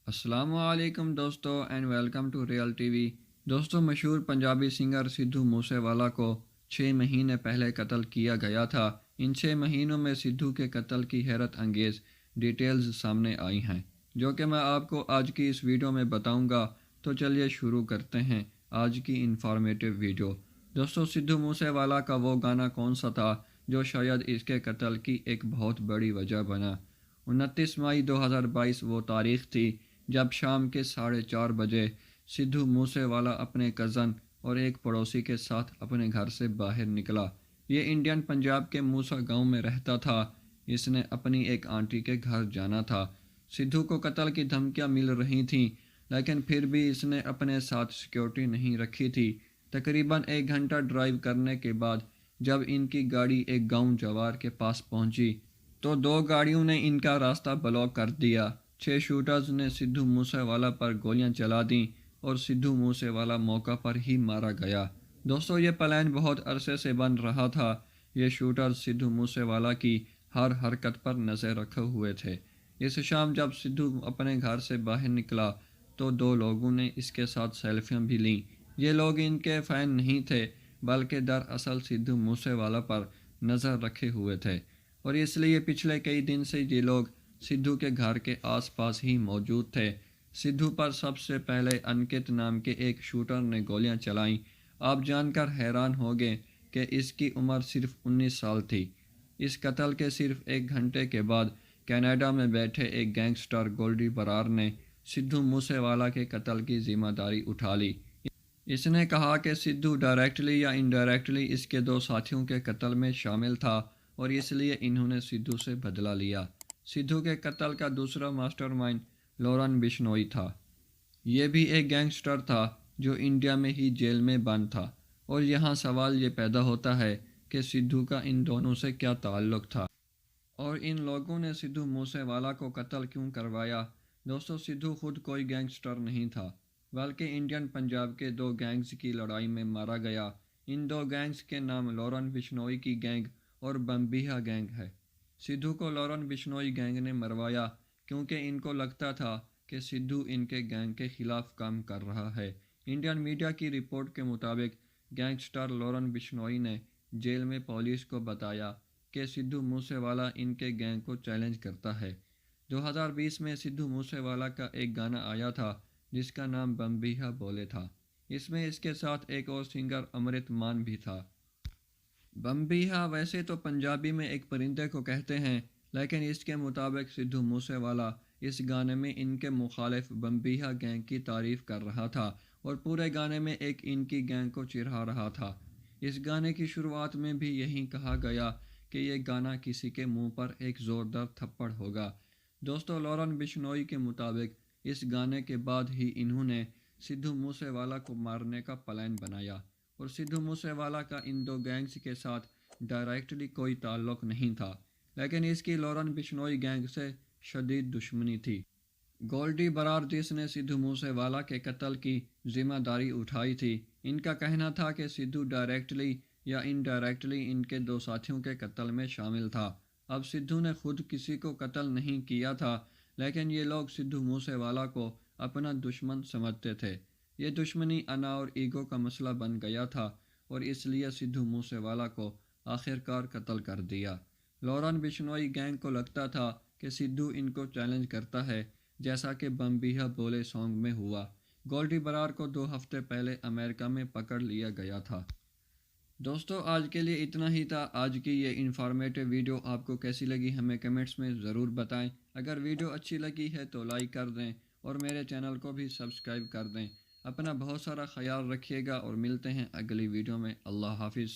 السلام علیکم دوستو and welcome to real TV. دوستو، مشہور پنجابی سنگر سدھو موسے والا کو 6 مہینے پہلے قتل کیا گیا تھا۔ ان 6 مہینوں میں سدھو کے قتل کی حیرت انگیز ڈیٹیلز سامنے آئی ہیں، جو کہ میں آپ کو آج کی اس ویڈیو میں بتاؤں گا۔ تو چلیے شروع کرتے ہیں آج کی انفارمیٹیو ویڈیو۔ دوستو، سدھو موسے والا کا وہ گانا کون سا تھا جو شاید اس کے قتل کی ایک بہت بڑی وجہ بنا؟ 29 مئی 2022 وہ تاریخ تھی جب شام کے 4:30 بجے سدھو موسے والا اپنے کزن اور ایک پڑوسی کے ساتھ اپنے گھر سے باہر نکلا۔ یہ انڈین پنجاب کے موسا گاؤں میں رہتا تھا۔ اس نے اپنی ایک آنٹی کے گھر جانا تھا۔ سدھو کو قتل کی دھمکیاں مل رہی تھیں، لیکن پھر بھی اس نے اپنے ساتھ سیکیورٹی نہیں رکھی تھی۔ تقریباً 1 گھنٹہ ڈرائیو کرنے کے بعد جب ان کی گاڑی ایک گاؤں جوار کے پاس پہنچی تو 2 گاڑیوں نے ان کا راستہ بلاک کر دیا۔ 6 شوٹرز نے سدھو موسے والا پر گولیاں چلا دیں اور سدھو موسے والا موقع پر ہی مارا گیا۔ دوستو، یہ پلان بہت عرصے سے بن رہا تھا۔ یہ شوٹرز سدھو موسے والا کی ہر حرکت پر نظر رکھے ہوئے تھے۔ اس شام جب سدھو اپنے گھر سے باہر نکلا تو 2 لوگوں نے اس کے ساتھ سیلفیاں بھی لیں۔ یہ لوگ ان کے فین نہیں تھے، بلکہ دراصل سدھو موسے والا پر نظر رکھے ہوئے تھے، اور اس لیے پچھلے کئی دن سے یہ لوگ سدھو کے گھر کے آس پاس ہی موجود تھے۔ سدھو پر سب سے پہلے انکت نام کے ایک شوٹر نے گولیاں چلائیں۔ آپ جان کر حیران ہوگے کہ اس کی عمر صرف 19 سال تھی۔ اس قتل کے صرف 1 گھنٹے کے بعد کینیڈا میں بیٹھے ایک گینگسٹر گولڈی برار نے سدھو موسے والا کے قتل کی ذمہ داری اٹھا لی۔ اس نے کہا کہ سدھو ڈائریکٹلی یا انڈائریکٹلی اس کے 2 ساتھیوں کے قتل میں شامل تھا اور اس لیے انہوں نے سدھو سے بدلہ لیا۔ سدھو کے قتل کا دوسرا ماسٹر مائنڈ لورن بشنوئی تھا۔ یہ بھی ایک گینگسٹر تھا جو انڈیا میں ہی جیل میں بند تھا، اور یہاں سوال یہ پیدا ہوتا ہے کہ سدھو کا ان دونوں سے کیا تعلق تھا اور ان لوگوں نے سدھو موسے والا کو قتل کیوں کروایا؟ دوستو، سدھو خود کوئی گینگسٹر نہیں تھا، بلکہ انڈین پنجاب کے 2 گینگز کی لڑائی میں مارا گیا۔ ان 2 گینگز کے نام لورن بشنوئی کی گینگ اور بمبیہا گینگ ہے۔ سدھو کو لورن بشنوئی گینگ نے مروایا کیونکہ ان کو لگتا تھا کہ سدھو ان کے گینگ کے خلاف کام کر رہا ہے۔ انڈین میڈیا کی رپورٹ کے مطابق گینگسٹر لورن بشنوئی نے جیل میں پولیس کو بتایا کہ سدھو موسے والا ان کے گینگ کو چیلنج کرتا ہے۔ 2020 میں سدھو موسے والا کا ایک گانا آیا تھا جس کا نام بمبیہا بولے تھا۔ اس میں اس کے ساتھ ایک اور سنگر امرت مان بھی تھا۔ بمبیہا ویسے تو پنجابی میں ایک پرندے کو کہتے ہیں، لیکن اس کے مطابق سدھو موسے والا اس گانے میں ان کے مخالف بمبیہا گینگ کی تعریف کر رہا تھا اور پورے گانے میں ایک ان کی گینگ کو چڑھا رہا تھا۔ اس گانے کی شروعات میں بھی یہی کہا گیا کہ یہ گانا کسی کے منہ پر ایک زوردار تھپڑ ہوگا۔ دوستو، لورن بشنوئی کے مطابق اس گانے کے بعد ہی انہوں نے سدھو موسے والا کو مارنے کا پلان بنایا، اور سدھو موسے والا کا ان 2 گینگز کے ساتھ ڈائریکٹلی کوئی تعلق نہیں تھا، لیکن اس کی لورن بشنوئی گینگ سے شدید دشمنی تھی۔ گولڈی برار، جس نے سدھو موسے والا کے قتل کی ذمہ داری اٹھائی تھی، ان کا کہنا تھا کہ سدھو ڈائریکٹلی یا انڈائریکٹلی ان کے 2 ساتھیوں کے قتل میں شامل تھا۔ اب سدھو نے خود کسی کو قتل نہیں کیا تھا، لیکن یہ لوگ سدھو موسے والا کو اپنا دشمن سمجھتے تھے۔ یہ دشمنی انا اور ایگو کا مسئلہ بن گیا تھا، اور اس لیے سدھو موسے والا کو آخرکار قتل کر دیا۔ لورن بشنوئی گینگ کو لگتا تھا کہ سدھو ان کو چیلنج کرتا ہے، جیسا کہ بمبیہا بولے سانگ میں ہوا۔ گولڈی برار کو 2 ہفتے پہلے امریکہ میں پکڑ لیا گیا تھا۔ دوستو، آج کے لیے اتنا ہی تھا۔ آج کی یہ انفارمیٹیو ویڈیو آپ کو کیسی لگی ہمیں کمنٹس میں ضرور بتائیں۔ اگر ویڈیو اچھی لگی ہے تو لائک کر دیں اور میرے چینل کو بھی سبسکرائب کر دیں۔ اپنا بہت سارا خیال رکھیے گا اور ملتے ہیں اگلی ویڈیو میں۔ اللہ حافظ۔